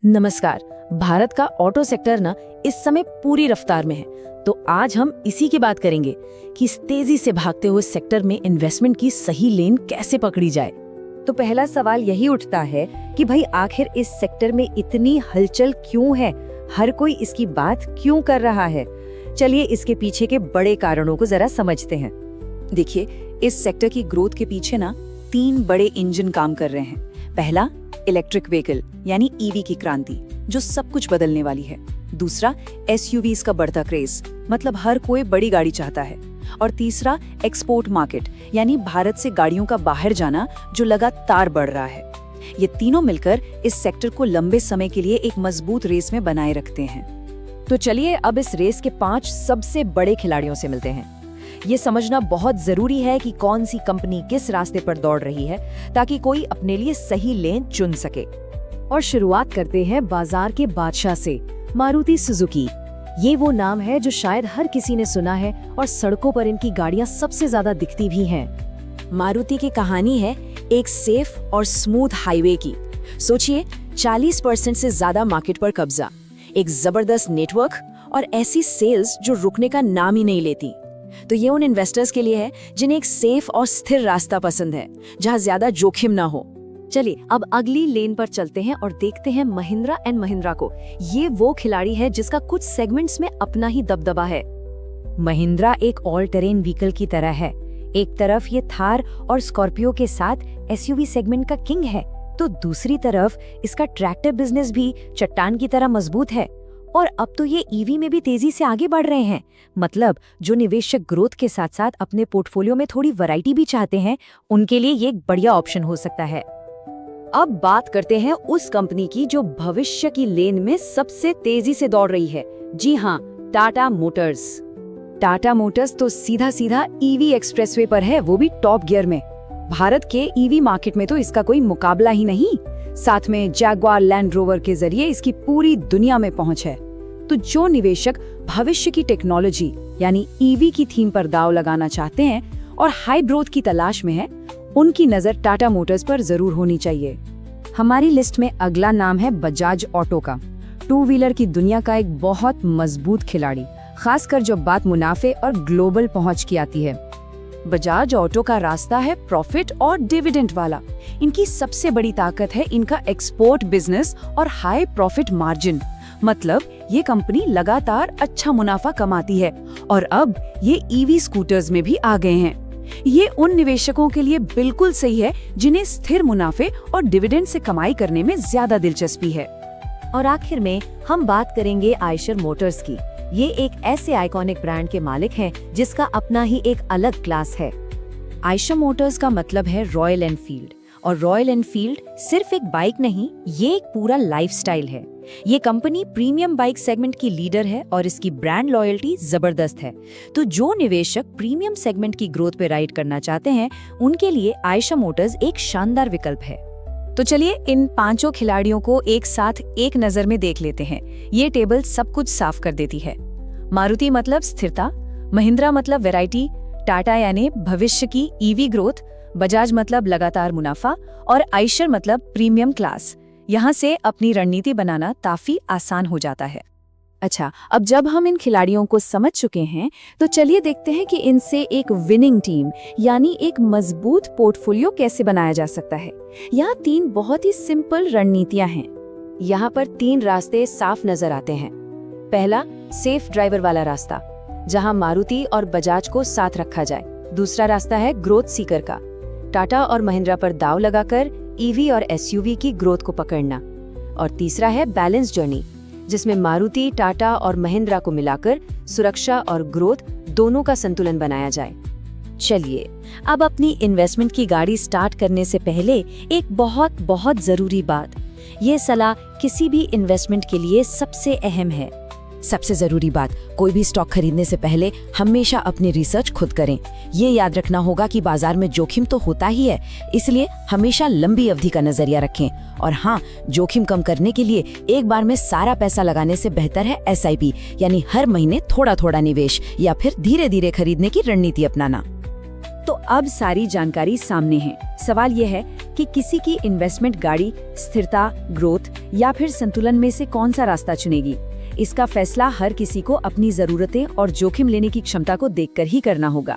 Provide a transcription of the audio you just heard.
नमस्कार। भारत का auto sector ना इस समय पूरी रफ्तार में है, तो आज हम इसी की बात करेंगे कि इस तेजी से भागते हुए सेक्टर में इन्वेस्टमेंट की सही लेन कैसे पकड़ी जाए। तो पहला सवाल यही उठता है कि भाई आखिर इस सेक्टर में इतनी हलचल क्यों है, हर कोई इसकी बात क्यों कर रहा है। चलिए इसके पीछे के बड़े कारणों को जरा समझते हैं। देखिए, इस सेक्टर की ग्रोथ के पीछे ना 3 बड़े इंजन काम कर रहे हैं। पहला, इलेक्ट्रिक व्हीकल यानी ईवी की क्रांति, जो सब कुछ बदलने वाली है। दूसरा, एसयूवीज का बढ़ता क्रेज, मतलब हर कोई बड़ी गाड़ी चाहता है। और तीसरा, एक्सपोर्ट मार्केट यानी भारत से गाड़ियों का बाहर जाना, जो लगातार बढ़ रहा है। ये तीनों मिलकर इस सेक्टर को लंबे समय के लिए एक मजबूत रेस में बनाए रखते हैं। तो चलिए अब इस रेस के 5 सबसे बड़े खिलाड़ियों से मिलते हैं। ये समझना बहुत जरूरी है कि कौन सी कंपनी किस रास्ते पर दौड़ रही है, ताकि कोई अपने लिए सही लेन चुन सके। और शुरुआत करते हैं बाजार के बादशाह से, मारुति सुजुकी। ये वो नाम है जो शायद हर किसी ने सुना है और सड़कों पर इनकी गाड़ियां सबसे ज्यादा दिखती भी हैं। मारुति की कहानी है एक सेफ और स्मूथ हाईवे की। सोचिए, 40% से ज्यादा मार्केट पर कब्जा, एक जबरदस्त नेटवर्क और ऐसी सेल्स जो रुकने का नाम ही नहीं लेती। तो ये उन इन्वेस्टर्स के लिए है जिन्हें एक सेफ और स्थिर रास्ता पसंद है, जहां ज्यादा जोखिम ना हो। चलिए अब अगली लेन पर चलते हैं और देखते हैं महिंद्रा एंड महिंद्रा को। ये वो खिलाड़ी है जिसका कुछ सेगमेंट्स में अपना ही दबदबा है। महिंद्रा एक ऑल टेरेन व्हीकल की तरह है। एक तरफ ये थार और स्कॉर्पियो के साथ एसयूवी सेगमेंट का किंग है, तो दूसरी तरफ इसका ट्रैक्टर बिजनेस भी चट्टान की तरह मजबूत है। और अब तो ये ईवी में भी तेजी से आगे बढ़ रहे हैं। मतलब जो निवेशक ग्रोथ के साथ साथ अपने पोर्टफोलियो में थोड़ी वैरायटी भी चाहते हैं, उनके लिए ये एक बढ़िया ऑप्शन हो सकता है। अब बात करते हैं उस कंपनी की जो भविष्य की लेन में सबसे तेजी से दौड़ रही है। जी हाँ, टाटा मोटर्स। टाटा मोटर्स तो सीधा सीधा ईवी एक्सप्रेसवे पर है, वो भी टॉप गियर में। भारत के ईवी मार्केट में तो इसका कोई मुकाबला ही नहीं। साथ में जैगुआर लैंड रोवर के जरिए इसकी पूरी दुनिया में पहुंच है। तो जो निवेशक भविष्य की टेक्नोलॉजी यानी ईवी की थीम पर दांव लगाना चाहते हैं और हाई ग्रोथ की तलाश में है, उनकी नजर टाटा मोटर्स पर जरूर होनी चाहिए। हमारी लिस्ट में अगला नाम है बजाज ऑटो का। 2 व्हीलर की दुनिया का एक बहुत मजबूत खिलाड़ी, खासकर जब बात मुनाफे और ग्लोबल पहुंच की आती है। बजाज ऑटो का रास्ता है प्रॉफिट और डिविडेंड वाला। इनकी सबसे बड़ी ताकत है इनका एक्सपोर्ट बिजनेस और हाई प्रॉफिट मार्जिन। मतलब ये कंपनी लगातार अच्छा मुनाफा कमाती है और अब ये ईवी स्कूटर्स में भी आ गए हैं। ये उन निवेशकों के लिए बिल्कुल सही है जिन्हें स्थिर मुनाफे और डिविडेंड से कमाई करने में ज्यादा दिलचस्पी है। और आखिर में हम बात करेंगे आयशर मोटर्स की। ये एक ऐसे आइकॉनिक ब्रांड के मालिक हैं जिसका अपना ही एक अलग क्लास है। आयशर मोटर्स का मतलब है रॉयल एनफील्ड, और रॉयल एनफील्ड सिर्फ एक बाइक नहीं, ये एक पूरा लाइफस्टाइल है। ये कंपनी प्रीमियम बाइक सेगमेंट की लीडर है और इसकी ब्रांड लॉयल्टी जबरदस्त है। तो जो निवेशक प्रीमियम सेगमेंट की ग्रोथ पे राइड करना चाहते हैं, उनके लिए आयशर मोटर्स एक शानदार विकल्प है। तो चलिए इन 5 खिलाड़ियों को एक साथ एक नजर में देख लेते हैं। ये टेबल सब कुछ साफ कर देती है। मारुति मतलब स्थिरता, महिंद्रा मतलब वैरायटी, टाटा यानी भविष्य की ईवी ग्रोथ, बजाज मतलब लगातार मुनाफा और आयशर मतलब प्रीमियम क्लास। यहाँ से अपनी रणनीति बनाना काफी आसान हो जाता है। अच्छा, अब जब हम इन खिलाड़ियों को समझ चुके हैं, तो चलिए देखते हैं कि इनसे एक विनिंग टीम यानी एक मजबूत पोर्टफोलियो कैसे बनाया जा सकता है। यहाँ 3 बहुत ही सिंपल रणनीतियां हैं। यहाँ पर 3 रास्ते साफ नजर आते हैं। पहला, सेफ ड्राइवर वाला रास्ता, जहाँ मारुति और बजाज को साथ रखा जाए। दूसरा रास्ता है ग्रोथ सीकर का, टाटा और महिंद्रा पर दांव लगाकर ईवी और एसयूवी की ग्रोथ को पकड़ना। और तीसरा है बैलेंस जर्नी, जिसमें मारुति, टाटा और महिंद्रा को मिलाकर सुरक्षा और ग्रोथ दोनों का संतुलन बनाया जाए। चलिए अब अपनी इन्वेस्टमेंट की गाड़ी स्टार्ट करने से पहले एक बहुत बहुत जरूरी बात, ये सलाह किसी भी इन्वेस्टमेंट के लिए सबसे अहम है। सबसे जरूरी बात, कोई भी स्टॉक खरीदने से पहले हमेशा अपनी रिसर्च खुद करें। ये याद रखना होगा कि बाजार में जोखिम तो होता ही है, इसलिए हमेशा लंबी अवधि का नजरिया रखें। और हाँ, जोखिम कम करने के लिए एक बार में सारा पैसा लगाने से बेहतर है SIP यानी हर महीने थोड़ा थोड़ा निवेश या फिर धीरे धीरे खरीदने की रणनीति अपनाना। तो अब सारी जानकारी सामने है। सवाल यह है कि किसी की इन्वेस्टमेंट गाड़ी स्थिरता, ग्रोथ या फिर संतुलन में से कौन सा रास्ता चुनेगी। इसका फैसला हर किसी को अपनी जरूरतें और जोखिम लेने की क्षमता को देखकर ही करना होगा।